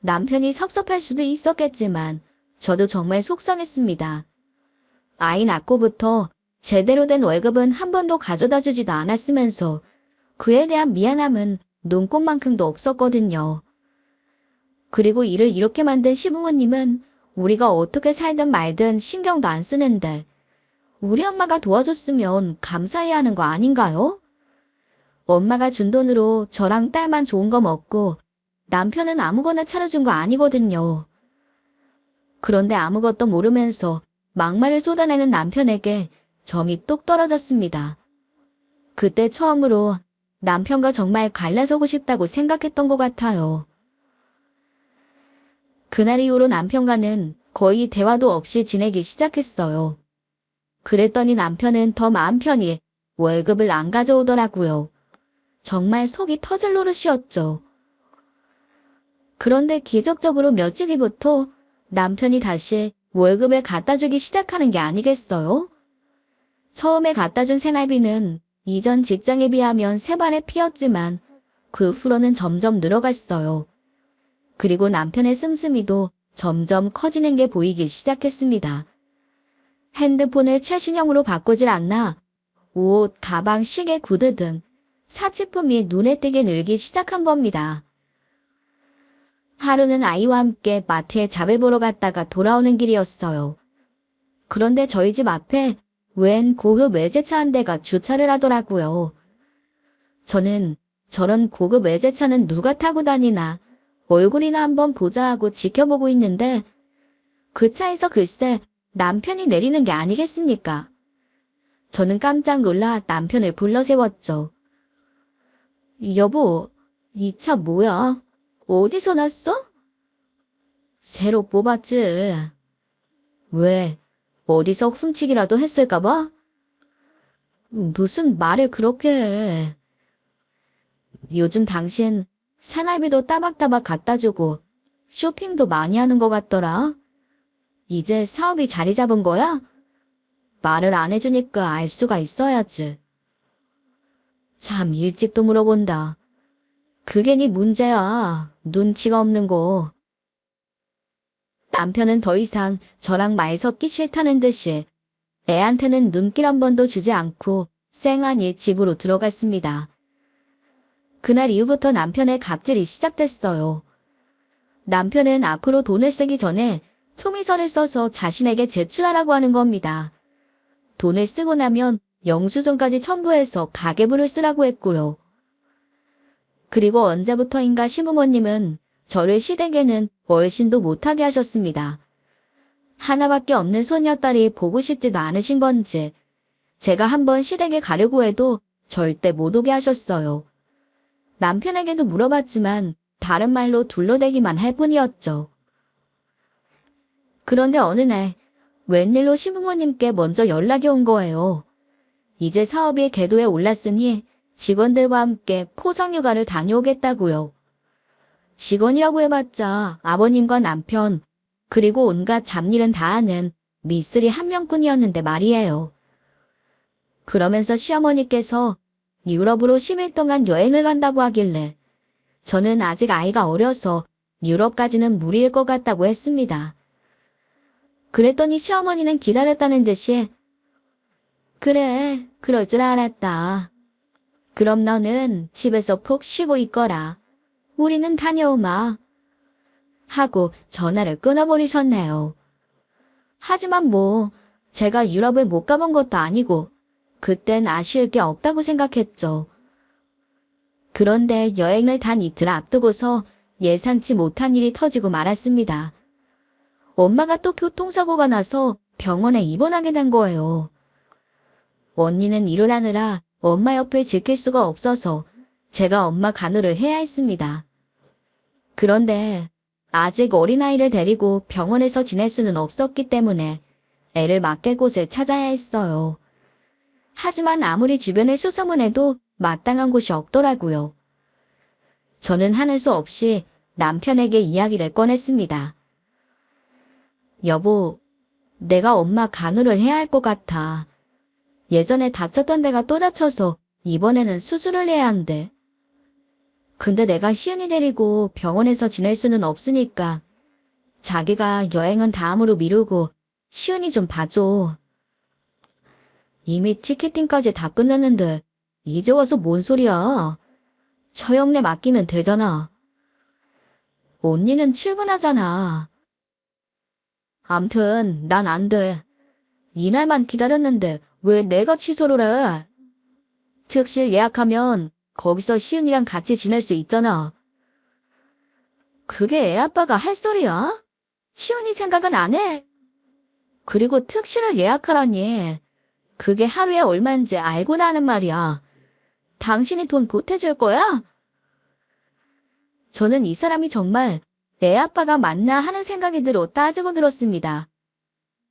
남편이 섭섭할 수도 있었겠지만 저도 정말 속상했습니다. 아이 낳고부터 제대로 된 월급은 한 번도 가져다 주지도 않았으면서 그에 대한 미안함은 눈꼽만큼도 없었거든요. 그리고 일을 이렇게 만든 시부모님은 우리가 어떻게 살든 말든 신경도 안 쓰는데 우리 엄마가 도와줬으면 감사해야 하는 거 아닌가요? 엄마가 준 돈으로 저랑 딸만 좋은 거 먹고 남편은 아무거나 차려준 거 아니거든요. 그런데 아무것도 모르면서 막말을 쏟아내는 남편에게 정이 뚝 떨어졌습니다. 그때 처음으로 남편과 정말 갈라서고 싶다고 생각했던 것 같아요. 그날 이후로 남편과는 거의 대화도 없이 지내기 시작했어요. 그랬더니 남편은 더 마음 편히 월급을 안 가져오더라고요. 정말 속이 터질 노릇이었죠. 그런데 기적적으로 며칠 뒤부터 남편이 다시 월급을 갖다 주기 시작하는 게 아니겠어요? 처음에 갖다 준 생활비는 이전 직장에 비하면 세 발에 피었지만 그 후로는 점점 늘어갔어요. 그리고 남편의 씀씀이도 점점 커지는 게 보이기 시작했습니다. 핸드폰을 최신형으로 바꾸질 않나 옷, 가방, 시계, 구두 등 사치품이 눈에 띄게 늘기 시작한 겁니다. 하루는 아이와 함께 마트에 잡을 보러 갔다가 돌아오는 길이었어요. 그런데 저희 집 앞에 웬 고급 외제차 한 대가 주차를 하더라고요. 저는 저런 고급 외제차는 누가 타고 다니나 얼굴이나 한번 보자 하고 지켜보고 있는데 그 차에서 글쎄 남편이 내리는 게 아니겠습니까? 저는 깜짝 놀라 남편을 불러 세웠죠. 여보, 이 차 뭐야? 어디서 났어? 새로 뽑았지. 왜? 어디서 훔치기라도 했을까봐? 무슨 말을 그렇게 해. 요즘 당신 생활비도 따박따박 갖다 주고 쇼핑도 많이 하는 것 같더라. 이제 사업이 자리 잡은 거야? 말을 안 해주니까 알 수가 있어야지. 참 일찍도 물어본다. 그게 네 문제야. 눈치가 없는 거. 남편은 더 이상 저랑 말 섞기 싫다는 듯이 애한테는 눈길 한 번도 주지 않고 쌩하니 집으로 들어갔습니다. 그날 이후부터 남편의 갑질이 시작됐어요. 남편은 앞으로 돈을 쓰기 전에 소미서를 써서 자신에게 제출하라고 하는 겁니다. 돈을 쓰고 나면 영수증까지 첨부해서 가계부를 쓰라고 했고요. 그리고 언제부터인가 시부모님은 저를 시댁에는 얼씬도 못하게 하셨습니다. 하나밖에 없는 손녀딸이 보고 싶지도 않으신 건지 제가 한번 시댁에 가려고 해도 절대 못 오게 하셨어요. 남편에게도 물어봤지만 다른 말로 둘러대기만 할 뿐이었죠. 그런데 어느 날 웬일로 시부모님께 먼저 연락이 온 거예요. 이제 사업이 궤도에 올랐으니 직원들과 함께 포상휴가를 다녀오겠다고요. 직원이라고 해봤자 아버님과 남편 그리고 온갖 잡일은 다 하는 미쓰리 한 명뿐이었는데 말이에요. 그러면서 시어머니께서 유럽으로 10일 동안 여행을 간다고 하길래 저는 아직 아이가 어려서 유럽까지는 무리일 것 같다고 했습니다. 그랬더니 시어머니는 기다렸다는 듯이 그래, 그럴 줄 알았다. 그럼 너는 집에서 푹 쉬고 있거라. 우리는 다녀오마. 하고 전화를 끊어버리셨네요. 하지만 뭐 제가 유럽을 못 가본 것도 아니고 그땐 아쉬울 게 없다고 생각했죠. 그런데 여행을 단 이틀 앞두고서 예상치 못한 일이 터지고 말았습니다. 엄마가 또 교통사고가 나서 병원에 입원하게 된 거예요. 언니는 일을 하느라 엄마 옆을 지킬 수가 없어서 제가 엄마 간호를 해야 했습니다. 그런데 아직 어린아이를 데리고 병원에서 지낼 수는 없었기 때문에 애를 맡길 곳을 찾아야 했어요. 하지만 아무리 주변을 수소문해도 마땅한 곳이 없더라고요. 저는 하는 수 없이 남편에게 이야기를 꺼냈습니다. 여보, 내가 엄마 간호를 해야 할 것 같아. 예전에 다쳤던 데가 또 다쳐서 이번에는 수술을 해야 한대. 근데 내가 시은이 데리고 병원에서 지낼 수는 없으니까 자기가 여행은 다음으로 미루고 시은이 좀 봐줘. 이미 티켓팅까지 다 끝냈는데 이제 와서 뭔 소리야. 처형내 맡기면 되잖아. 언니는 출근하잖아. 암튼 난 안 돼. 이날만 기다렸는데 왜 내가 취소를 해? 특실 예약하면 거기서 시은이랑 같이 지낼 수 있잖아. 그게 애 아빠가 할 소리야? 시은이 생각은 안 해? 그리고 특실을 예약하라니. 그게 하루에 얼마인지 알고나 하는 말이야. 당신이 돈 보태줄 거야? 저는 이 사람이 정말 애 아빠가 맞나 하는 생각이 들어 따지고 들었습니다.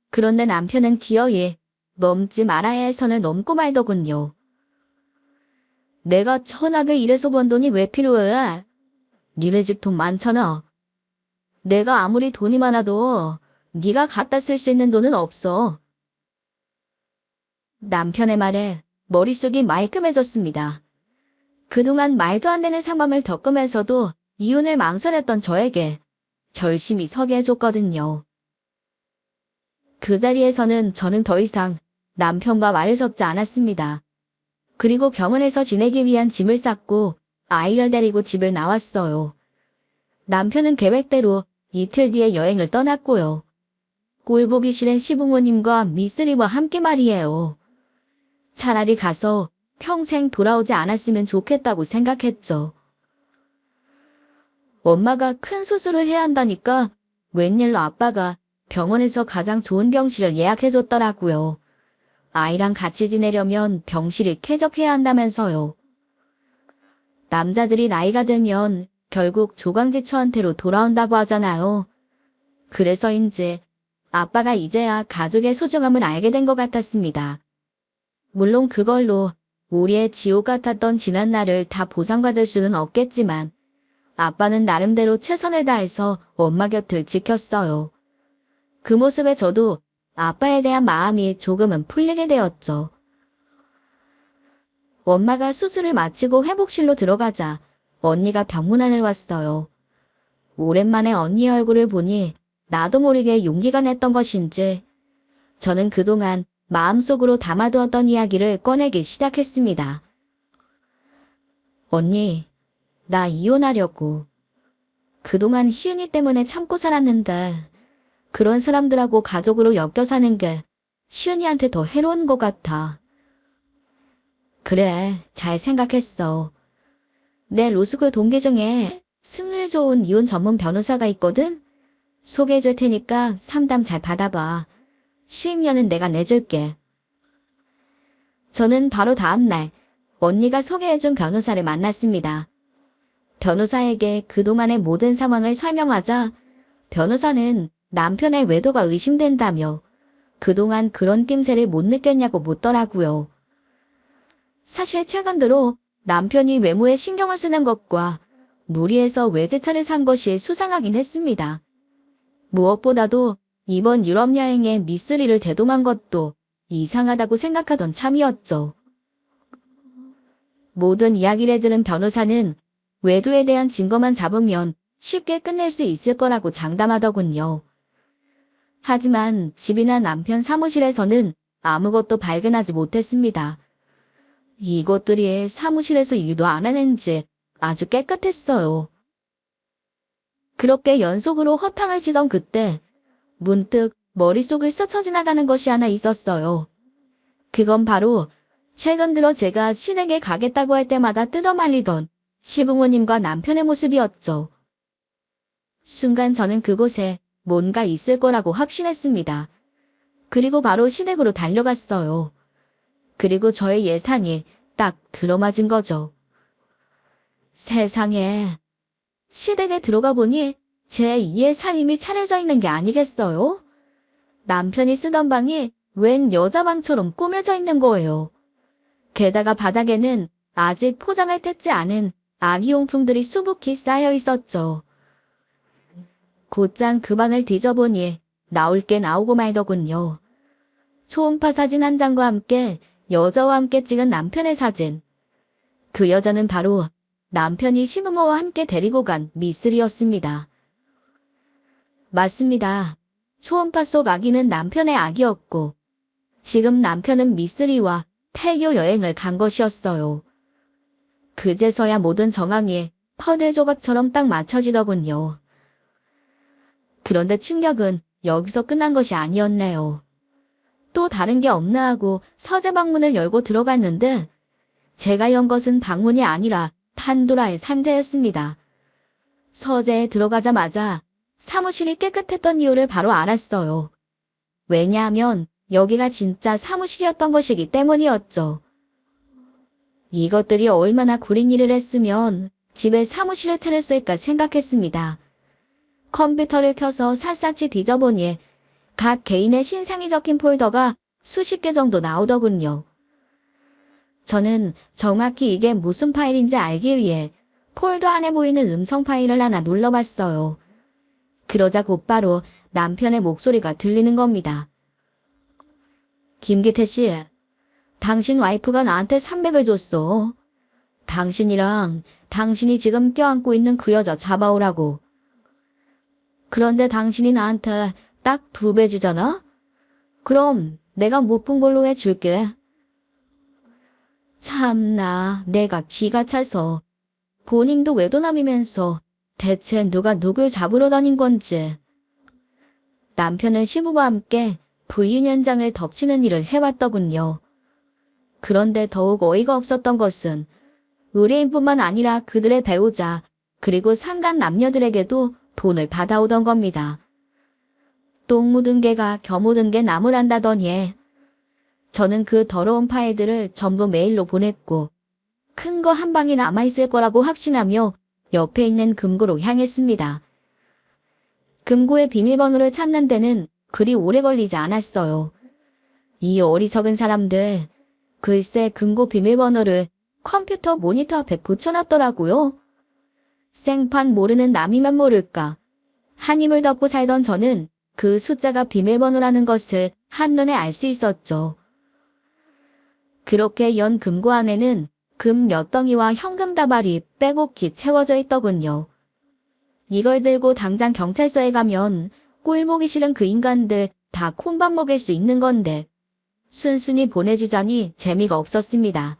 그런데 남편은 기어이 넘지 말아야 할 선을 넘고 말더군요. 내가 천하게 일해서 번 돈이 왜 필요해? 니네 집 돈 많잖아. 내가 아무리 돈이 많아도 네가 갖다 쓸 수 있는 돈은 없어. 남편의 말에 머릿속이 말끔해졌습니다. 그동안 말도 안 되는 상황을 겪으면서도 이혼을 망설였던 저에게 결심이 서게 해줬거든요. 그 자리에서는 저는 더 이상 남편과 말을 섞지 않았습니다. 그리고 병원에서 지내기 위한 짐을 쌌고 아이를 데리고 집을 나왔어요. 남편은 계획대로 이틀 뒤에 여행을 떠났고요. 꼴보기 싫은 시부모님과 미쓰리와 함께 말이에요. 차라리 가서 평생 돌아오지 않았으면 좋겠다고 생각했죠. 엄마가 큰 수술을 해야 한다니까 웬일로 아빠가 병원에서 가장 좋은 병실을 예약해줬더라고요. 아이랑 같이 지내려면 병실이 쾌적해야 한다면서요. 남자들이 나이가 들면 결국 조강지처한테로 돌아온다고 하잖아요. 그래서인지 아빠가 이제야 가족의 소중함을 알게 된 것 같았습니다. 물론 그걸로 우리의 지옥 같았던 지난날을 다 보상받을 수는 없겠지만 아빠는 나름대로 최선을 다해서 엄마 곁을 지켰어요. 그 모습에 저도 아빠에 대한 마음이 조금은 풀리게 되었죠. 엄마가 수술을 마치고 회복실로 들어가자 언니가 병문안을 왔어요. 오랜만에 언니의 얼굴을 보니 나도 모르게 용기가 냈던 것인지 저는 그동안 마음속으로 담아두었던 이야기를 꺼내기 시작했습니다. 언니, 나 이혼하려고. 그동안 희은이 때문에 참고 살았는데 그런 사람들하고 가족으로 엮여 사는 게 시은이한테 더 해로운 것 같아. 그래, 잘 생각했어. 내 로스쿨 동기 중에 승률 좋은 이혼 전문 변호사가 있거든? 소개해줄 테니까 상담 잘 받아봐. 수임료는 내가 내줄게. 저는 바로 다음날 언니가 소개해준 변호사를 만났습니다. 변호사에게 그동안의 모든 상황을 설명하자 변호사는 남편의 외도가 의심된다며 그동안 그런 낌새를 못 느꼈냐고 묻더라고요. 사실 최근 들어 남편이 외모에 신경을 쓰는 것과 무리해서 외제차를 산 것이 수상하긴 했습니다. 무엇보다도 이번 유럽 여행에 미쓰리를 대동한 것도 이상하다고 생각하던 참이었죠. 모든 이야기를 들은 변호사는 외도에 대한 증거만 잡으면 쉽게 끝낼 수 있을 거라고 장담하더군요. 하지만 집이나 남편 사무실에서는 아무것도 발견하지 못했습니다. 이것들이 사무실에서 일도 안 하는지 아주 깨끗했어요. 그렇게 연속으로 허탕을 치던 그때 문득 머릿속을 스쳐 지나가는 것이 하나 있었어요. 그건 바로 최근 들어 제가 시댁에 가겠다고 할 때마다 뜯어말리던 시부모님과 남편의 모습이었죠. 순간 저는 그곳에 뭔가 있을 거라고 확신했습니다. 그리고 바로 시댁으로 달려갔어요. 그리고 저의 예상이 딱 들어맞은 거죠. 세상에, 시댁에 들어가 보니 제 2의 삶이 차려져 있는 게 아니겠어요? 남편이 쓰던 방이 웬 여자방처럼 꾸며져 있는 거예요. 게다가 바닥에는 아직 포장을 뜯지 않은 아기용품들이 수북히 쌓여 있었죠. 곧장 그 방을 뒤져보니 나올 게 나오고 말더군요. 초음파 사진 한 장과 함께 여자와 함께 찍은 남편의 사진. 그 여자는 바로 남편이 시부모와 함께 데리고 간 미쓰리였습니다. 맞습니다. 초음파 속 아기는 남편의 아기였고 지금 남편은 미쓰리와 태교 여행을 간 것이었어요. 그제서야 모든 정황이 퍼즐 조각처럼 딱 맞춰지더군요. 그런데 충격은 여기서 끝난 것이 아니었네요. 또 다른 게 없나 하고 서재 방문을 열고 들어갔는데 제가 연 것은 방문이 아니라 판도라의 상자였습니다. 서재에 들어가자마자 사무실이 깨끗했던 이유를 바로 알았어요. 왜냐하면 여기가 진짜 사무실이었던 것이기 때문이었죠. 이것들이 얼마나 구린 일을 했으면 집에 사무실을 차렸을까 생각했습니다. 컴퓨터를 켜서 샅샅이 뒤져보니 각 개인의 신상이 적힌 폴더가 수십 개 정도 나오더군요. 저는 정확히 이게 무슨 파일인지 알기 위해 폴더 안에 보이는 음성 파일을 하나 눌러봤어요. 그러자 곧바로 남편의 목소리가 들리는 겁니다. 김기태 씨, 당신 와이프가 나한테 300을 줬어. 당신이랑 당신이 지금 껴안고 있는 그 여자 잡아오라고. 그런데 당신이 나한테 딱 2배 주잖아? 그럼 내가 못 본 걸로 해줄게. 참나, 내가 기가 차서. 본인도 외도남이면서 대체 누가 누굴 잡으러 다닌 건지. 남편은 시부와 함께 불륜 현장을 덮치는 일을 해왔더군요. 그런데 더욱 어이가 없었던 것은 의뢰인뿐만 아니라 그들의 배우자 그리고 상간 남녀들에게도 돈을 받아오던 겁니다. 똥 묻은 개가 겨 묻은 개 나무란다더니 저는 그 더러운 파일들을 전부 메일로 보냈고 큰 거 한 방이 남아있을 거라고 확신하며 옆에 있는 금고로 향했습니다. 금고의 비밀번호를 찾는 데는 그리 오래 걸리지 않았어요. 이 어리석은 사람들, 글쎄 금고 비밀번호를 컴퓨터 모니터 앞에 붙여놨더라고요. 생판 모르는 남이면 모를까. 한 힘을 덮고 살던 저는 그 숫자가 비밀번호라는 것을 한눈에 알 수 있었죠. 그렇게 연 금고 안에는 금 몇 덩이와 현금 다발이 빼곡히 채워져 있더군요. 이걸 들고 당장 경찰서에 가면 꼴보기 싫은 그 인간들 다 콩밥 먹일 수 있는 건데 순순히 보내주자니 재미가 없었습니다.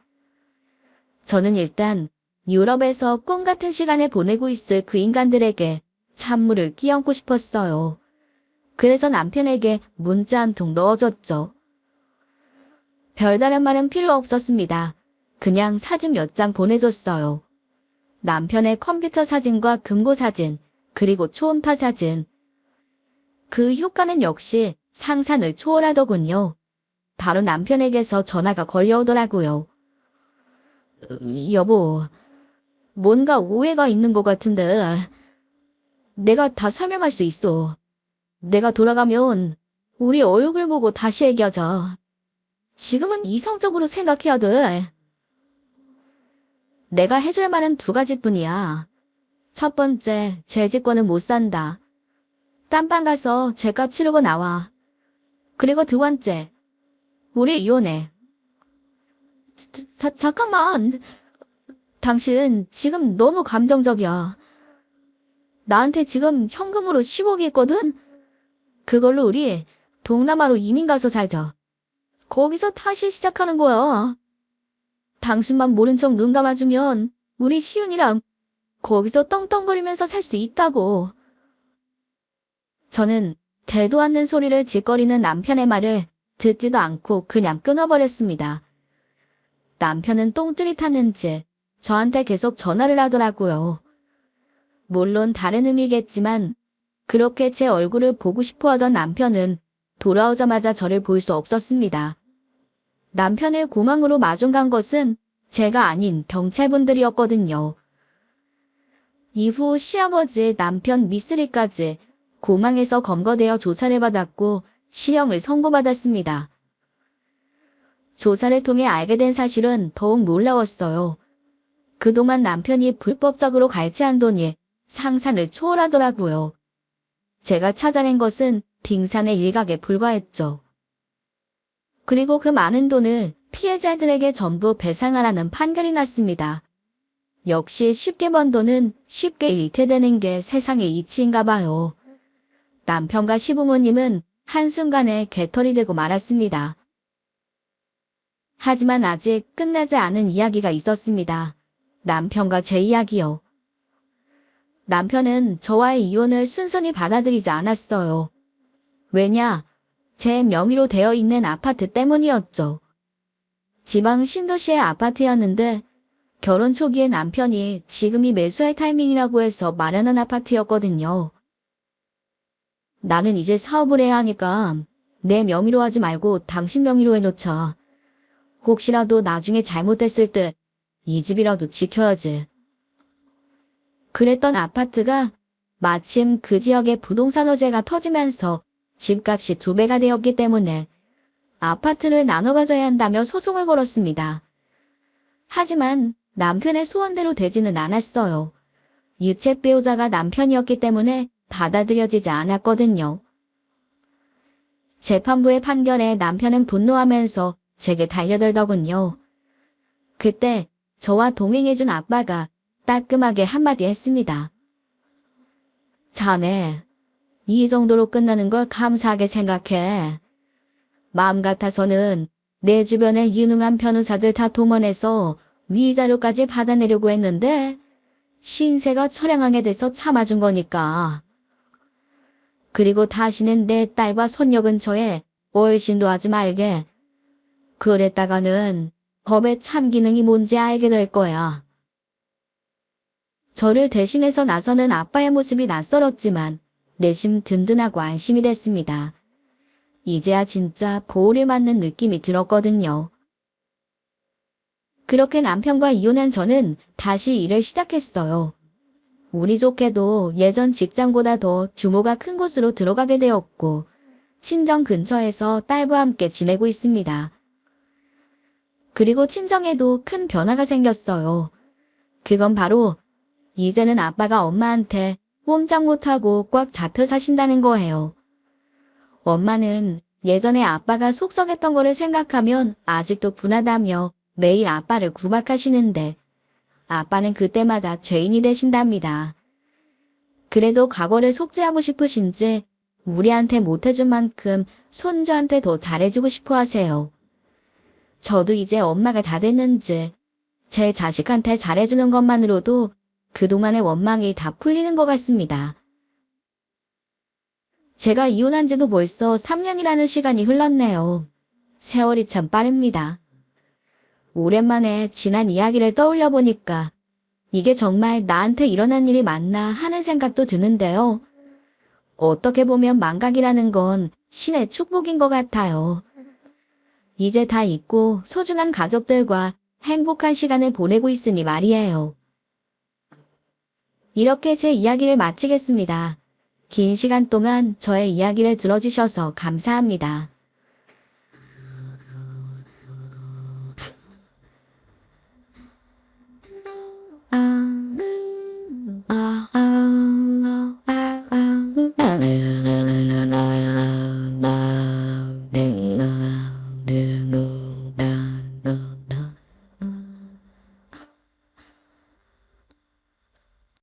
저는 일단 유럽에서 꿈 같은 시간을 보내고 있을 그 인간들에게 찬물을 끼얹고 싶었어요. 그래서 남편에게 문자 한 통 넣어줬죠. 별다른 말은 필요 없었습니다. 그냥 사진 몇 장 보내줬어요. 남편의 컴퓨터 사진과 금고 사진, 그리고 초음파 사진. 그 효과는 역시 상상을 초월하더군요. 바로 남편에게서 전화가 걸려오더라고요. 여보, 뭔가 오해가 있는 것 같은데 내가 다 설명할 수 있어. 내가 돌아가면 우리 얼굴 보고 다시 얘기하자. 지금은 이성적으로 생각해야 돼. 내가 해줄 말은 두 가지뿐이야. 첫 번째, 죄짓고는 못 산다. 딴방 가서 죄값 치르고 나와. 그리고 두 번째, 우리 이혼해. 잠깐만. 당신 지금 너무 감정적이야. 나한테 지금 현금으로 10억이 있거든? 그걸로 우리 동남아로 이민 가서 살자. 거기서 다시 시작하는 거야. 당신만 모른 척 눈 감아주면 우리 시은이랑 거기서 떵떵거리면서 살 수 있다고. 저는 대도 않는 소리를 짓거리는 남편의 말을 듣지도 않고 그냥 끊어버렸습니다. 남편은 똥줄이 탔는지 저한테 계속 전화를 하더라고요. 물론 다른 의미겠지만 그렇게 제 얼굴을 보고 싶어 하던 남편은 돌아오자마자 저를 볼 수 없었습니다. 남편을 공항으로 마중 간 것은 제가 아닌 경찰분들이었거든요. 이후 시아버지, 남편, 미쓰리까지 공항에서 검거되어 조사를 받았고 실형을 선고받았습니다. 조사를 통해 알게 된 사실은 더욱 놀라웠어요. 그동안 남편이 불법적으로 갈취한 돈이 상상을 초월하더라고요. 제가 찾아낸 것은 빙산의 일각에 불과했죠. 그리고 그 많은 돈을 피해자들에게 전부 배상하라는 판결이 났습니다. 역시 쉽게 번 돈은 쉽게 잃게 되는 게 세상의 이치인가 봐요. 남편과 시부모님은 한순간에 개털이 되고 말았습니다. 하지만 아직 끝나지 않은 이야기가 있었습니다. 남편과 제 이야기요. 남편은 저와의 이혼을 순순히 받아들이지 않았어요. 왜냐? 제 명의로 되어 있는 아파트 때문이었죠. 지방 신도시의 아파트였는데 결혼 초기에 남편이 지금이 매수할 타이밍이라고 해서 마련한 아파트였거든요. 나는 이제 사업을 해야 하니까 내 명의로 하지 말고 당신 명의로 해놓자. 혹시라도 나중에 잘못됐을 때 이 집이라도 지켜야지. 그랬던 아파트가 마침 그 지역에 부동산 호재가 터지면서 집값이 2배가 되었기 때문에 아파트를 나눠 가져야 한다며 소송을 걸었습니다. 하지만 남편의 소원대로 되지는 않았어요. 유책 배우자가 남편이었기 때문에 받아들여지지 않았거든요. 재판부의 판결에 남편은 분노하면서 제게 달려들더군요. 그때 저와 동행해준 아빠가 따끔하게 한마디 했습니다. 자네, 이 정도로 끝나는 걸 감사하게 생각해. 마음 같아서는 내 주변에 유능한 변호사들 다 동원해서 위자료까지 받아내려고 했는데 신세가 처량하게 돼서 참아준 거니까. 그리고 다시는 내 딸과 손녀 근처에 얼씬도 하지 말게. 그랬다가는 법의 참 기능이 뭔지 알게 될 거야. 저를 대신해서 나서는 아빠의 모습이 낯설었지만 내심 든든하고 안심이 됐습니다. 이제야 진짜 보호를 받는 느낌이 들었거든요. 그렇게 남편과 이혼한 저는 다시 일을 시작했어요. 운이 좋게도 예전 직장보다 더 규모가 큰 곳으로 들어가게 되었고 친정 근처에서 딸과 함께 지내고 있습니다. 그리고 친정에도 큰 변화가 생겼어요. 그건 바로 이제는 아빠가 엄마한테 꼼짝 못하고 꽉 잡혀 사신다는 거예요. 엄마는 예전에 아빠가 속썩했던 거를 생각하면 아직도 분하다며 매일 아빠를 구박하시는데 아빠는 그때마다 죄인이 되신답니다. 그래도 과거를 속죄하고 싶으신지 우리한테 못해준 만큼 손주한테 더 잘해주고 싶어 하세요. 저도 이제 엄마가 다 됐는지 제 자식한테 잘해주는 것만으로도 그동안의 원망이 다 풀리는 것 같습니다. 제가 이혼한 지도 벌써 3년이라는 시간이 흘렀네요. 세월이 참 빠릅니다. 오랜만에 지난 이야기를 떠올려 보니까 이게 정말 나한테 일어난 일이 맞나 하는 생각도 드는데요. 어떻게 보면 망각이라는 건 신의 축복인 것 같아요. 이제 다 잊고 소중한 가족들과 행복한 시간을 보내고 있으니 말이에요. 이렇게 제 이야기를 마치겠습니다. 긴 시간 동안 저의 이야기를 들어주셔서 감사합니다.